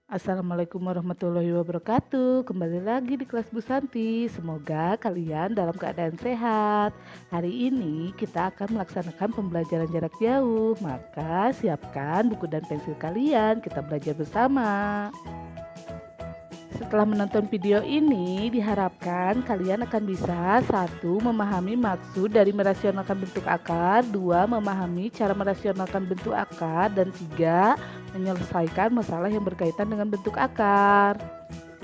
Assalamualaikum warahmatullahi wabarakatuh. Kembali lagi di kelas Bu Santi. Semoga kalian dalam keadaan sehat. Hari ini kita akan melaksanakan pembelajaran jarak jauh. Maka siapkan buku dan pensil kalian. Kita belajar bersama. Setelah menonton video ini, diharapkan kalian akan bisa: satu, memahami maksud dari merasionalkan bentuk akar, dua, memahami cara merasionalkan bentuk akar, dan tiga, menyelesaikan masalah yang berkaitan dengan bentuk akar.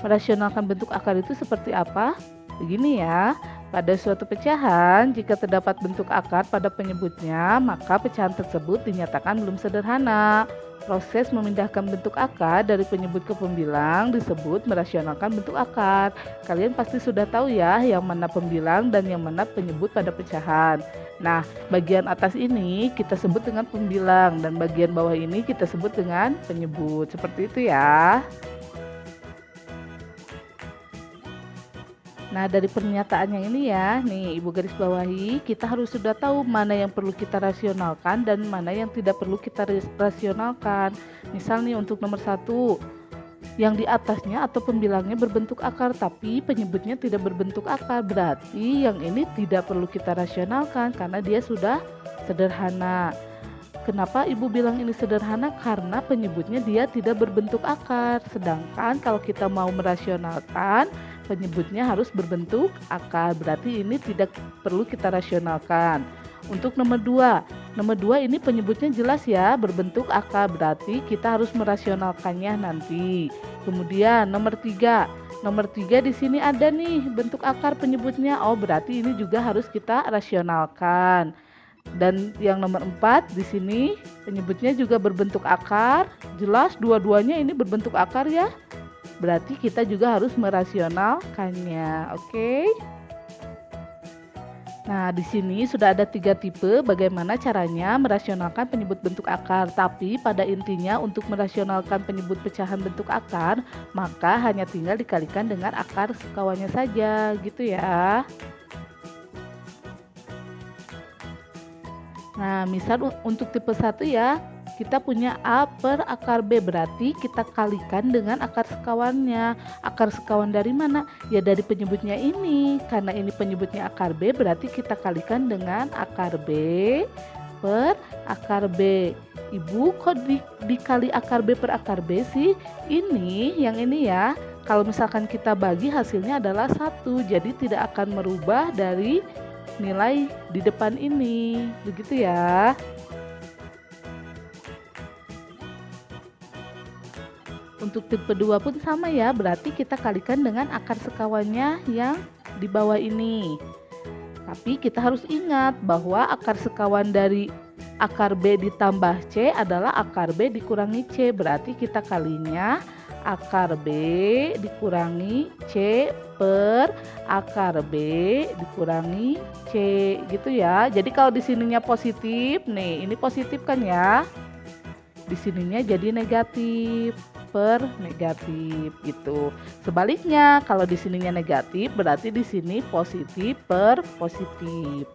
Merasionalkan bentuk akar itu seperti apa? Begini ya, pada suatu pecahan, jika terdapat bentuk akar pada penyebutnya, maka pecahan tersebut dinyatakan belum sederhana. Proses memindahkan bentuk akar dari penyebut ke pembilang disebut merasionalkan bentuk akar. Kalian pasti sudah tahu ya yang mana pembilang dan yang mana penyebut pada pecahan. Nah, bagian atas ini kita sebut dengan pembilang dan bagian bawah ini kita sebut dengan penyebut. Seperti itu ya. Nah, dari pernyataan yang ini ya, nih Ibu garis bawahi, kita harus sudah tahu mana yang perlu kita rasionalkan dan mana yang tidak perlu kita rasionalkan. Misal nih untuk nomor satu, yang di atasnya atau pembilangnya berbentuk akar tapi penyebutnya tidak berbentuk akar, berarti yang ini tidak perlu kita rasionalkan karena dia sudah sederhana. Kenapa Ibu bilang ini sederhana? Karena penyebutnya dia tidak berbentuk akar. Sedangkan kalau kita mau merasionalkan, penyebutnya harus berbentuk akar. Berarti ini tidak perlu kita rasionalkan. Untuk nomor dua ini penyebutnya jelas ya, berbentuk akar. Berarti kita harus merasionalkannya nanti. Kemudian nomor tiga di sini ada nih bentuk akar penyebutnya. Oh, berarti ini juga harus kita rasionalkan. Dan yang nomor 4 di sini penyebutnya juga berbentuk akar. Jelas dua-duanya ini berbentuk akar ya. Berarti kita juga harus merasionalkannya. Oke. Nah, di sini sudah ada 3 tipe bagaimana caranya merasionalkan penyebut bentuk akar. Tapi pada intinya untuk merasionalkan penyebut pecahan bentuk akar, maka hanya tinggal dikalikan dengan akar sekawannya saja, gitu ya. Nah, misal untuk tipe 1 ya, kita punya A per akar B, berarti kita kalikan dengan akar sekawannya. Akar sekawan dari mana? Ya dari penyebutnya ini. Karena ini penyebutnya akar B, berarti kita kalikan dengan akar B per akar B. Ibu, kok dikali akar B per akar B sih? Ini, yang ini ya. Kalau misalkan kita bagi hasilnya adalah 1, jadi tidak akan merubah dari nilai di depan ini, begitu ya. Untuk tipe 2 pun sama ya, berarti kita kalikan dengan akar sekawannya yang di bawah ini. Tapi kita harus ingat bahwa akar sekawan dari akar B ditambah C adalah akar B dikurangi C, berarti kita kalinya akar B dikurangi C per akar B dikurangi C, gitu ya. Jadi kalau di sininya positif, nih ini positif kan ya. Di sininya jadi negatif per negatif gitu. Sebaliknya kalau di sininya negatif berarti di sini positif per positif.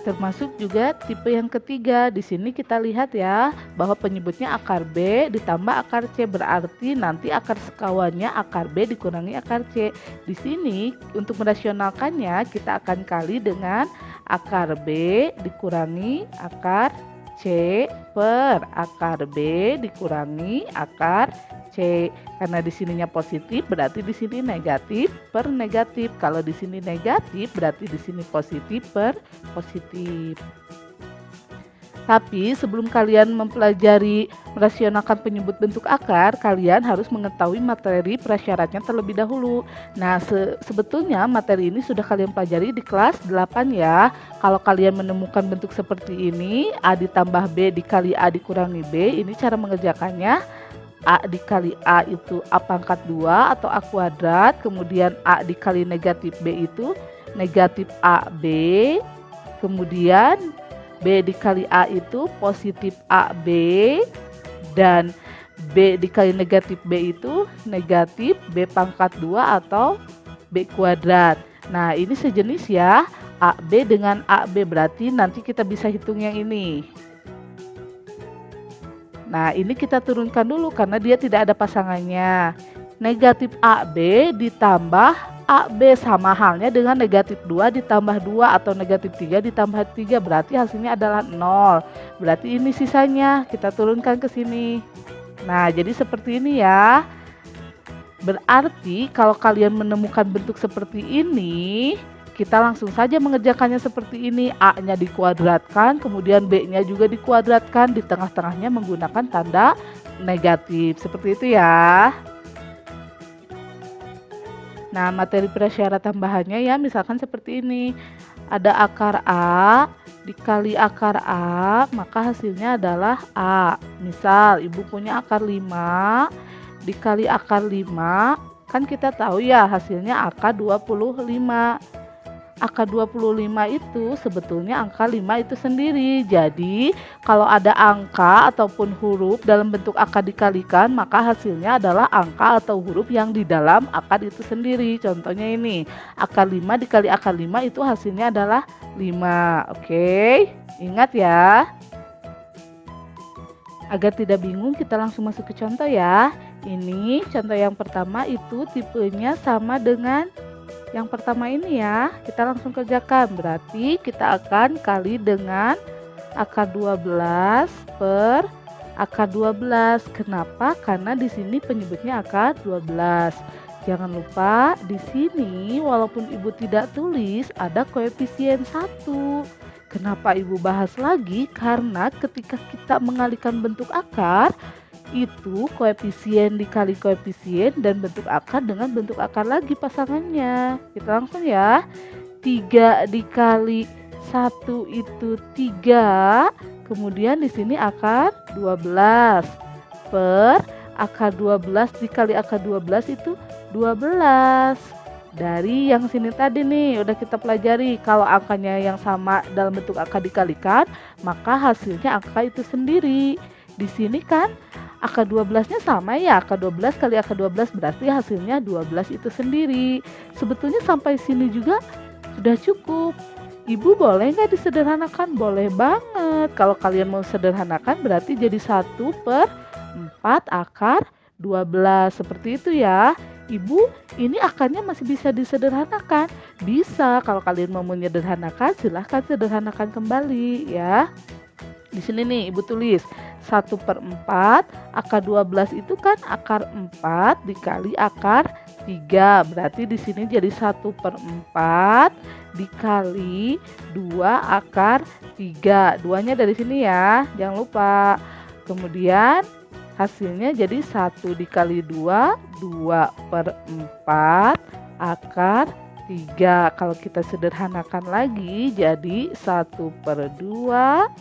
Termasuk juga tipe yang ketiga. Di sini kita lihat ya bahwa penyebutnya akar B ditambah akar C, berarti nanti akar sekawannya akar B dikurangi akar C. Di sini untuk merasionalkannya kita akan kali dengan akar B dikurangi akar C per akar B dikurangi akar C. Karena di sininya positif berarti di sini negatif per negatif. Kalau di sini negatif berarti di sini positif per positif. Tapi sebelum kalian mempelajari merasionalkan penyebut bentuk akar, kalian harus mengetahui materi prasyaratnya terlebih dahulu. Nah, sebetulnya materi ini sudah kalian pelajari di kelas 8 ya. Kalau kalian menemukan bentuk seperti ini, A ditambah B dikali A dikurangi B, ini cara mengerjakannya. A dikali A itu A pangkat 2 atau A kuadrat, kemudian A dikali negatif B itu negatif AB, kemudian B dikali A itu positif AB, dan B dikali negatif B itu negatif B pangkat 2 atau B kuadrat. Nah, ini sejenis ya. AB dengan AB, berarti nanti kita bisa hitung yang ini. Nah, ini kita turunkan dulu karena dia tidak ada pasangannya. Negatif AB ditambah AB sama halnya dengan negatif 2 ditambah 2 atau negatif 3 ditambah 3, berarti hasilnya adalah 0. Berarti ini sisanya, kita turunkan ke sini. Nah, jadi seperti ini ya. Berarti kalau kalian menemukan bentuk seperti ini, kita langsung saja mengerjakannya seperti ini. A-nya dikuadratkan, kemudian B-nya juga dikuadratkan, di tengah-tengahnya menggunakan tanda negatif. Seperti itu ya. Nah, materi prasyarat tambahannya ya, misalkan seperti ini. Ada akar A dikali akar A, maka hasilnya adalah A. Misal, ibu punya akar 5 dikali akar 5, kan kita tahu ya hasilnya akar 25. Akar 25 itu sebetulnya angka 5 itu sendiri. Jadi kalau ada angka ataupun huruf dalam bentuk akar dikalikan, maka hasilnya adalah angka atau huruf yang di dalam akar itu sendiri. Contohnya ini, akar 5 dikali akar 5 itu hasilnya adalah 5. Oke, ingat ya. Agar tidak bingung, kita langsung masuk ke contoh ya. Ini contoh yang pertama itu tipenya sama dengan yang pertama ini ya. Kita langsung kerjakan. Berarti kita akan kali dengan akar 12 per akar 12. Kenapa? Karena di sini penyebutnya akar 12. Jangan lupa di sini walaupun ibu tidak tulis ada koefisien 1. Kenapa ibu bahas lagi? Karena ketika kita mengalihkan bentuk akar, itu koefisien dikali koefisien dan bentuk akar dengan bentuk akar lagi pasangannya. Kita langsung ya. 3 dikali 1 itu 3. Kemudian di sini akar 12 per akar 12 dikali akar 12 itu 12. Dari yang sini tadi nih udah kita pelajari, kalau angkanya yang sama dalam bentuk akar dikalikan, maka hasilnya angka itu sendiri. Di sini kan akar 12-nya sama ya, akar 12 kali akar 12 berarti hasilnya 12 itu sendiri. Sebetulnya sampai sini juga sudah cukup. Ibu boleh nggak disederhanakan? Boleh banget. Kalau kalian mau sederhanakan berarti jadi 1 per 4 akar 12. Seperti itu ya. Ibu, ini akarnya masih bisa disederhanakan. Bisa, kalau kalian mau menyederhanakan silahkan sederhanakan kembali ya. Di sini nih ibu tulis 1 per 4, akar 12 itu kan akar 4 dikali akar 3. Berarti di sini jadi 1 per 4 dikali 2 akar 3. Duanya dari sini ya, jangan lupa. Kemudian hasilnya jadi 1 dikali 2, 2 per 4 akar 3. Kalau kita sederhanakan lagi jadi 1 per 2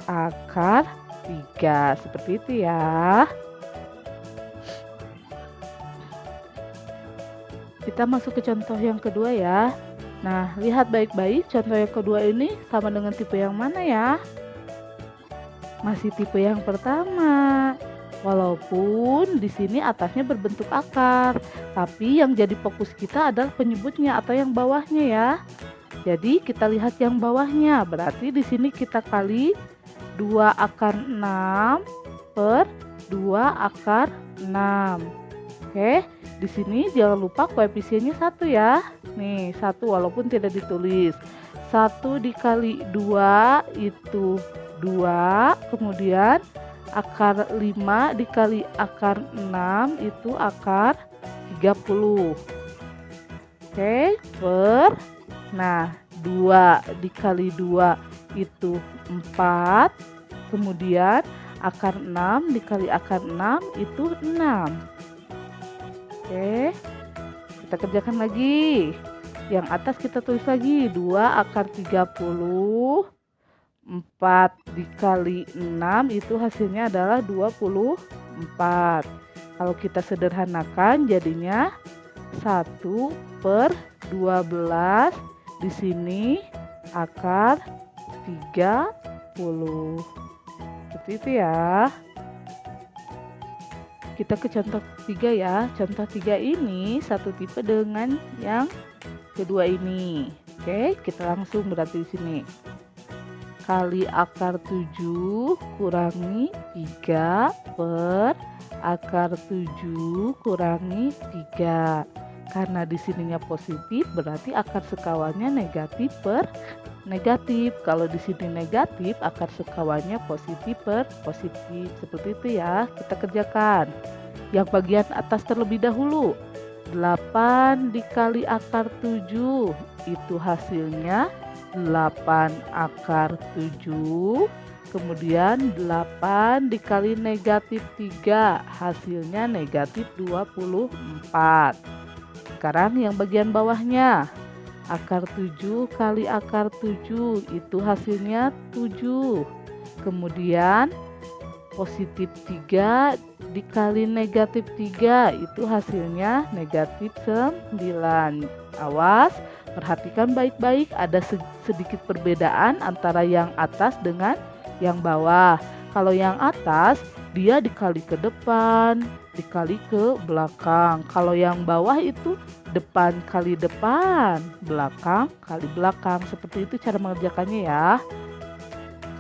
akar 3. Seperti itu ya. Kita masuk ke contoh yang kedua ya. Nah, lihat baik-baik contoh yang kedua ini sama dengan tipe yang mana ya? Masih tipe yang pertama. Walaupun di sini atasnya berbentuk akar, tapi yang jadi fokus kita adalah penyebutnya atau yang bawahnya ya. Jadi kita lihat yang bawahnya, berarti di sini kita kali 2 akar 6 per 2 akar 6. Oke, di sini jangan lupa koefisiennya 1 ya. Nih, 1 walaupun tidak ditulis. 1 dikali 2 itu 2, kemudian akar 5 dikali akar 6 itu akar 30. Oke, per, nah 2 dikali 2 itu 4, kemudian akar 6 dikali akar 6 itu 6. Oke, kita kerjakan lagi. Yang atas kita tulis lagi 2 akar 30, 4 dikali 6 itu hasilnya adalah 24. Kalau kita sederhanakan jadinya 1 per 12, di sini akar 30. Seperti itu ya. Kita ke contoh 3 ya. Contoh 3 ini satu tipe dengan yang kedua ini. Oke, kita langsung berarti di sini. Kali akar 7 kurangi 3 per akar 7 kurangi 3. Karena di sininya positif, berarti akar sekawannya negatif per negatif. Kalau di sini negatif, akar sekawannya positif per positif. Seperti itu ya, kita kerjakan. Yang bagian atas terlebih dahulu. 8 dikali akar 7, itu hasilnya 8 akar 7. Kemudian 8 dikali negatif 3, hasilnya negatif 24. Sekarang yang bagian bawahnya. Akar 7 kali akar 7, itu hasilnya 7. Kemudian positif 3 dikali negatif 3, itu hasilnya negatif 9. Awas, perhatikan baik-baik, ada sedikit perbedaan antara yang atas dengan yang bawah. Kalau yang atas, dia dikali ke depan, dikali ke belakang. Kalau yang bawah itu depan kali depan, belakang kali belakang. Seperti itu cara mengerjakannya ya.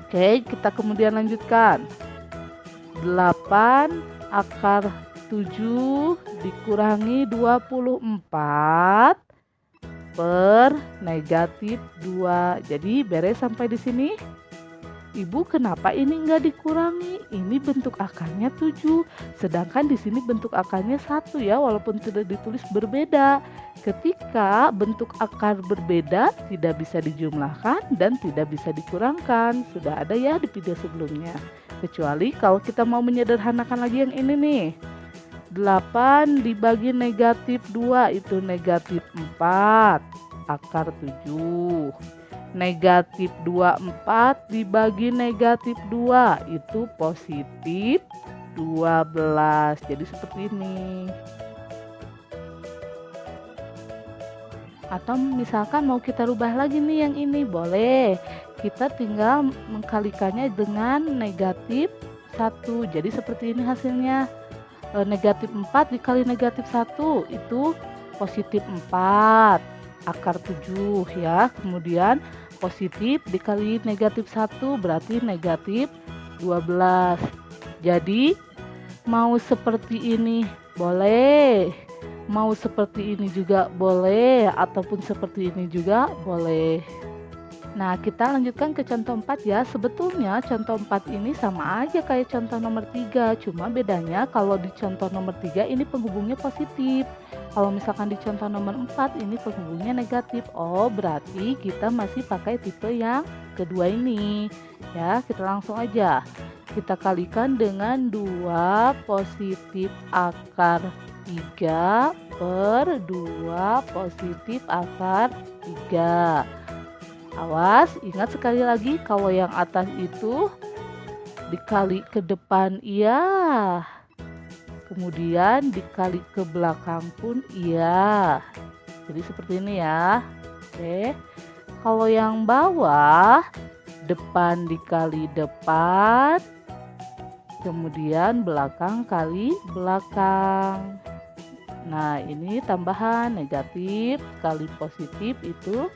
Oke, kita kemudian lanjutkan. 8 akar 7 dikurangi 24 per negatif 2. Jadi beres sampai di sini. Ibu, kenapa ini enggak dikurangi? Ini bentuk akarnya 7, sedangkan di sini bentuk akarnya 1 ya, walaupun tidak ditulis berbeda. Ketika bentuk akar berbeda, tidak bisa dijumlahkan dan tidak bisa dikurangkan. Sudah ada ya di video sebelumnya. Kecuali kalau kita mau menyederhanakan lagi yang ini nih. 8 dibagi negatif 2 itu negatif 4 akar 7. Negatif 24 dibagi negatif 2 itu positif 12. Jadi seperti ini. Atau misalkan mau kita rubah lagi nih yang ini, boleh. Kita tinggal mengkalikannya dengan negatif 1. Jadi seperti ini hasilnya. Negatif 4 dikali negatif 1 itu positif 4 akar 7 ya. Kemudian positif dikali negatif 1 berarti negatif 12. Jadi mau seperti ini boleh, mau seperti ini juga boleh, ataupun seperti ini juga boleh. Nah, kita lanjutkan ke contoh 4 ya. Sebetulnya contoh 4 ini sama aja kayak contoh nomor 3. Cuma bedanya kalau di contoh nomor 3 ini penghubungnya positif. Kalau misalkan di contoh nomor 4 ini penghubungnya negatif. Oh, berarti kita masih pakai tipe yang kedua ini. Ya, kita langsung aja. Kita kalikan dengan 2 positif akar 3 per 2 positif akar 3. Awas, ingat sekali lagi kalau yang atas itu dikali ke depan iya, kemudian dikali ke belakang pun iya. Jadi seperti ini ya. Oke. Kalau yang bawah depan dikali depan, kemudian belakang kali belakang. Nah, ini tambahan negatif kali positif itu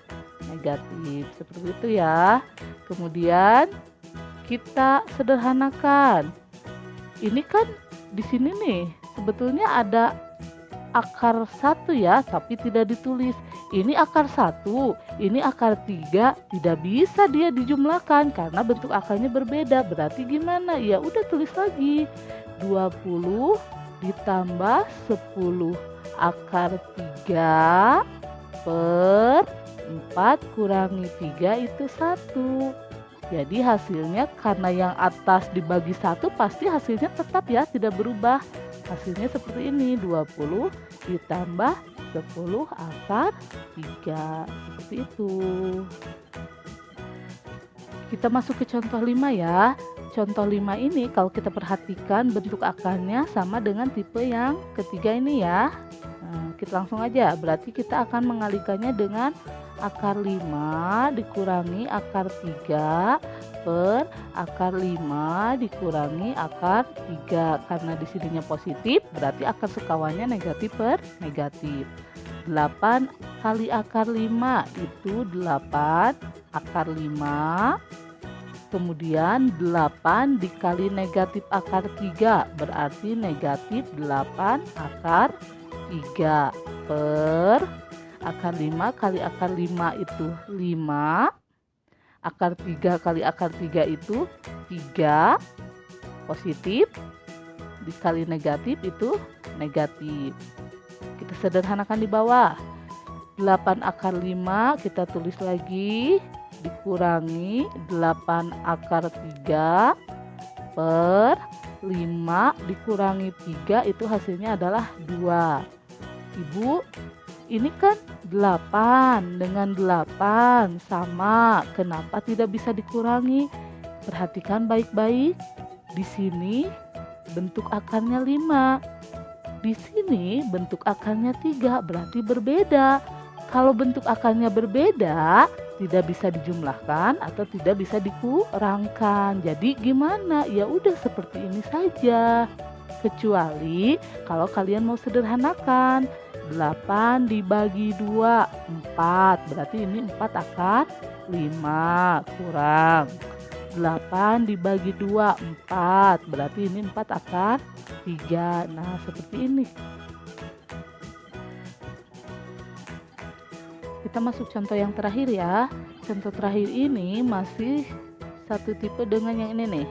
negatif, seperti itu ya. Kemudian kita sederhanakan. Ini kan di sini nih sebetulnya ada akar 1 ya, tapi tidak ditulis. Ini akar 1, ini akar 3, tidak bisa dia dijumlahkan karena bentuk akarnya berbeda. Berarti gimana? Ya udah tulis lagi. 20 ditambah 10 akar 3 per 4 kurangi 3 itu 1. Jadi hasilnya karena yang atas dibagi 1 pasti hasilnya tetap ya, tidak berubah. Hasilnya seperti ini, 20 ditambah 10 akar 3. Seperti itu. Kita masuk ke contoh 5 ya. Contoh 5 ini kalau kita perhatikan bentuk akarnya sama dengan tipe yang ketiga ini ya. Nah, kita langsung aja. Berarti kita akan mengalikannya dengan akar 5 dikurangi akar 3 per akar 5 dikurangi akar 3. Karena di sininya positif, berarti akar sekawannya negatif per negatif. 8 kali akar 5 itu 8 akar 5. Kemudian 8 dikali negatif akar 3 berarti negatif 8 akar 3 per akar 5 kali akar 5 itu 5. Akar 3 kali akar 3 itu 3 positif dikali negatif itu negatif. Kita sederhanakan di bawah. 8 akar 5 kita tulis lagi dikurangi 8 akar 3 per 5 dikurangi 3 itu hasilnya adalah 2. Ibu, ini kan 8 dengan 8 sama. Kenapa tidak bisa dikurangi? Perhatikan baik-baik. Di sini bentuk akarnya 5. Di sini bentuk akarnya 3, berarti berbeda. Kalau bentuk akarnya berbeda, tidak bisa dijumlahkan atau tidak bisa dikurangkan. Jadi gimana? Ya udah seperti ini saja. Kecuali kalau kalian mau sederhanakan. 8 dibagi 2, 4. Berarti ini 4 akar 5 kurang. 8 dibagi 2, 4. Berarti ini 4 akar 3. Nah, seperti ini. Kita masuk contoh yang terakhir ya. Contoh terakhir ini masih satu tipe dengan yang ini nih.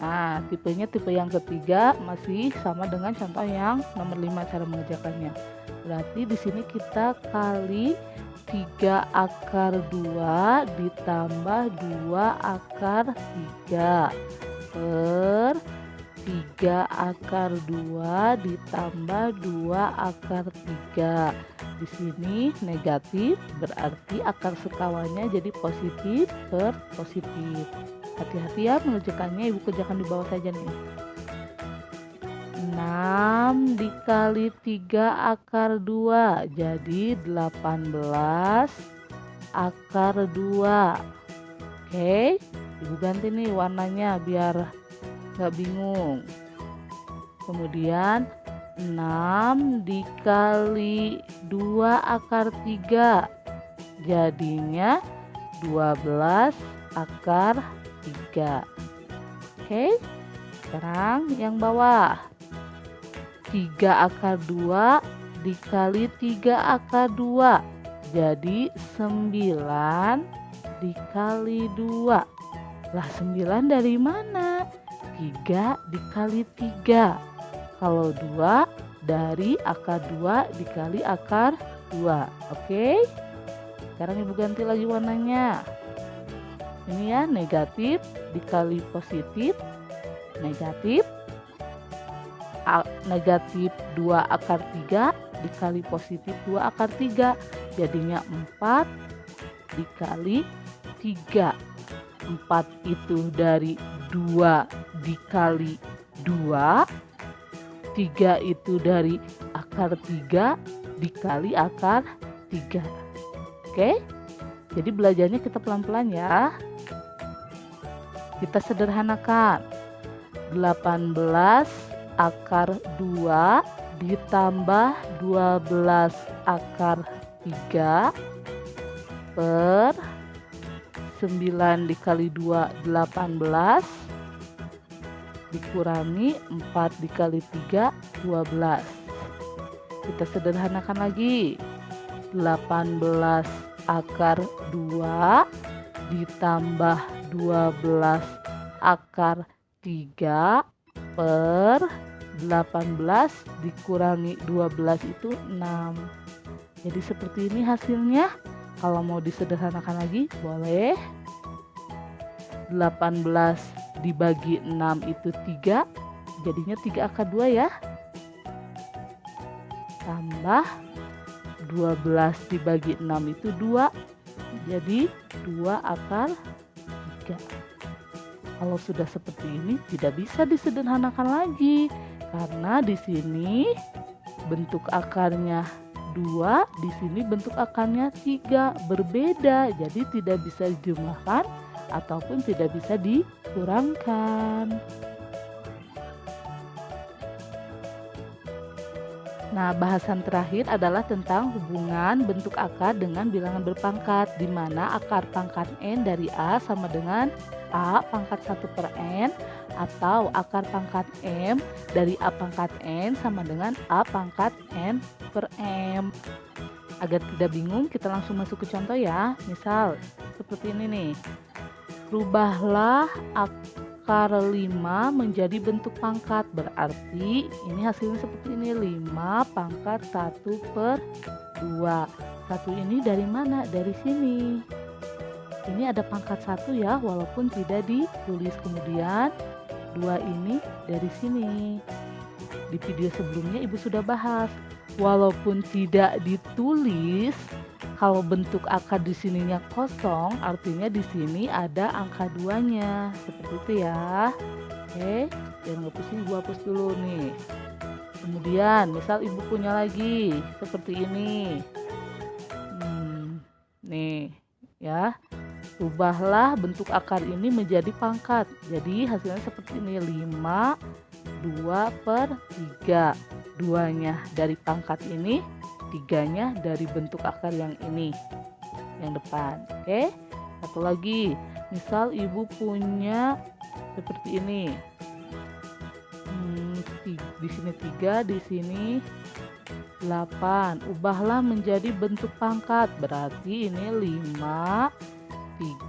Nah, tipenya tipe yang ketiga masih sama dengan contoh yang nomor 5 cara mengerjakannya. Berarti di sini kita kali 3 akar 2 ditambah 2 akar 3 per 3 akar 2 ditambah 2 akar 3. Di sini negatif berarti akar sekawannya jadi positif per positif. Hati-hati ya mengerjakannya, ibu kerjakan di bawah saja nih. 6 dikali 3 akar 2 jadi 18 akar 2. Oke, ibu ganti nih warnanya biar nggak bingung. Kemudian 6 dikali 2 akar 3 jadinya 12 akar 3. Oke, sekarang yang bawah. 3 akar 2 dikali 3 akar 2 jadi 9 dikali 2. Lah 9 dari mana? 3 dikali 3. Kalau 2 dari akar 2 dikali akar 2. Oke. Sekarang ibu ganti lagi warnanya. Ini ya, negatif dikali positif. Negatif. Negatif 2 akar 3 dikali positif 2 akar 3. Jadinya 4 dikali 3. 4 itu dari 2 dikali 2. 3 itu dari akar 3 dikali akar 3. Oke, jadi belajarnya kita pelan-pelan ya. Kita sederhanakan. 18 akar 2 ditambah 12 akar 3 per 9 dikali 2, 18 dikurangi 4 dikali 3, 12. Kita sederhanakan lagi. 18 akar 2 ditambah 12 akar 3 per 18 dikurangi 12 itu 6. Jadi seperti ini hasilnya. Kalau mau disederhanakan lagi boleh. 18 dibagi 6 itu 3. Jadinya 3 akar 2 ya. Tambah 12 dibagi 6 itu 2. Jadi 2 akar 3. Kalau sudah seperti ini tidak bisa disederhanakan lagi. Karena di sini bentuk akarnya 2, di sini bentuk akarnya 3, berbeda. Jadi tidak bisa dijumlahkan ataupun tidak bisa dikurangkan. Nah, bahasan terakhir adalah tentang hubungan bentuk akar dengan bilangan berpangkat, di mana akar pangkat N dari A sama dengan A pangkat 1 per N, atau akar pangkat M dari A pangkat N sama dengan A pangkat N per M. Agar tidak bingung, kita langsung masuk ke contoh ya. Misal, seperti ini nih. Rubahlah akar 5 menjadi bentuk pangkat. Berarti ini hasilnya seperti ini. 5 pangkat 1 per 2. 1 ini dari mana? Dari sini. Ini ada pangkat 1 ya, walaupun tidak ditulis. Kemudian 2 ini dari sini. Di video sebelumnya Ibu sudah bahas. Walaupun tidak ditulis, kalau bentuk akar di sininya kosong, artinya di sini ada angka 2-nya. Seperti itu ya. Oke, yang hapus ini Ibu hapus dulu nih. Kemudian, misal Ibu punya lagi seperti ini. Nih, ya. Ubahlah bentuk akar ini menjadi pangkat. Jadi hasilnya seperti ini, 5 2 per 3. 2-nya dari pangkat ini, 3-nya dari bentuk akar yang ini, yang depan. Oke, satu lagi. Misal Ibu punya seperti ini. Di sini 3, di sini 8. Ubahlah menjadi bentuk pangkat. Berarti ini 5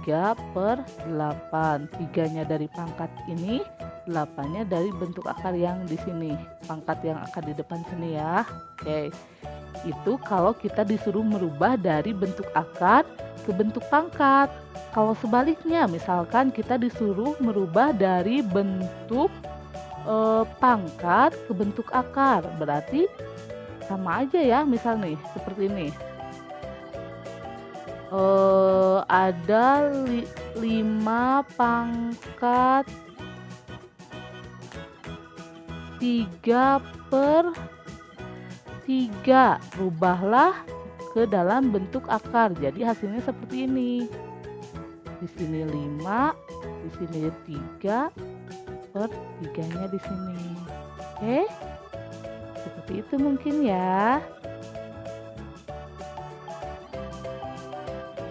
3 per 8. 3-nya dari pangkat ini, 8-nya dari bentuk akar yang di sini, pangkat yang akan di depan sini ya. Oke, itu kalau kita disuruh merubah dari bentuk akar ke bentuk pangkat. Kalau sebaliknya, misalkan kita disuruh merubah dari bentuk pangkat ke bentuk akar, berarti sama aja ya. Misal nih seperti ini, ada 5 pangkat 3 per 3. Rubahlah ke dalam bentuk akar. Jadi hasilnya seperti ini. Di sini 5, di sini 3 per 3-nya di sini. Oke? Seperti itu mungkin ya.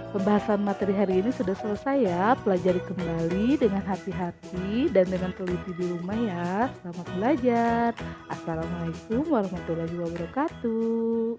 Pembahasan materi hari ini sudah selesai ya. Pelajari kembali dengan hati-hati dan dengan teliti di rumah ya. Selamat belajar. Assalamualaikum warahmatullahi wabarakatuh.